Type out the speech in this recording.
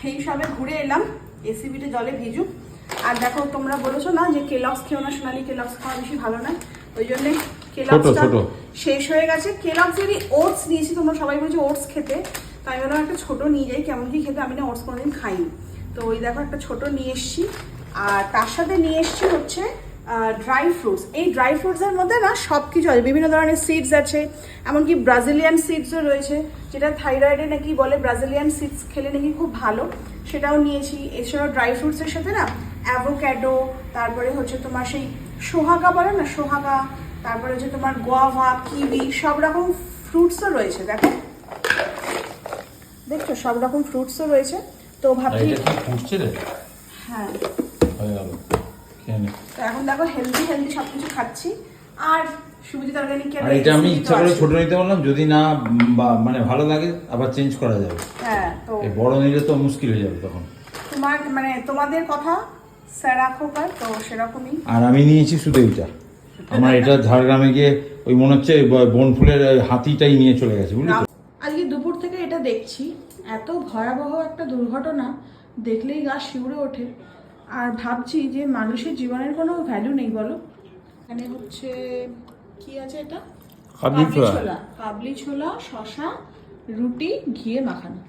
এই সবে ঘুরে এলাম, এসিবিতে জলে ভিজুক। আর দেখো তোমরা বলেছো না যে কেলক্স খেও না সোনালি, কেলক্স খাওয়া বেশি ভালো না, ওই জন্যে কেলক্সটা শেষ হয়ে গেছে। কেলক্সেরই ওটস নিয়েছি, তোমরা সবাই বলছো ওটস খেতে, তাই জন্য একটা ছোট নিয়ে যাই, কেমন কি খেতে, আমি না ওটস কোনোদিন খাইনি। তো ওই দেখো একটা ছোট নিয়ে এসছি। আর তার সাথে নিয়ে এসছি হচ্ছে ড্রাই ফ্রুটস। এই ড্রাই ফ্রুটসের মধ্যে না সব কিছু আছে, বিভিন্ন ধরনের সিডস আছে, এমনকি ব্রাজিলিয়ান সিডসও রয়েছে, যেটা থাইরয়েডে নাকি বলে ব্রাজিলিয়ান সিডস খেলে নাকি খুব ভালো, সেটাও নিয়েছি। এছাড়াও ড্রাই ফ্রুটসের সাথে না অ্যাভোক্যাডো, তারপরে হচ্ছে তোমার সেই সোহাগা বলে না, সোহাগা, তারপরে হচ্ছে তোমার গোয়াভা, কিউই, সব রকম ফ্রুটসও রয়েছে। দেখো দেখছো সব রকম ফ্রুটসও রয়েছে। তো ভাবছি হ্যাঁ, তো এখন দেখো হেলদি হেলদি সবকিছু খাচ্ছি। আর সুবিধা অর্গানিক আর এটা আমি ইচ্ছা করে ছোট নিতে বললাম, যদি না মানে ভালো লাগে আবার চেঞ্জ করা যাবে। হ্যাঁ, তো বড় নিলে তো মুশকিল হয়ে যাবে তখন। তোমার মানে তোমাদের কথা স্যার রাখো, তো সেরকমই। আর আমি নিয়েছি শুধু এইটা, আমার এটা ঝাড়গ্রামে গিয়ে ওই মনে হচ্ছে বনফুলের হাতিটাই নিয়ে চলে গেছে, বুঝলি তো? আজকে দুপুর থেকে এটা দেখছি, এত ভয়াবহ একটা দুর্ঘটনা দেখলেই গা শিউরে ওঠে। আর ভাবছি যে মানুষের জীবনের কোনো ভ্যালু নেই বলো। এখানে হচ্ছে কি আছে, এটা কাবলি ছোলা, শশা, রুটি, ঘিয়ে মাখানো।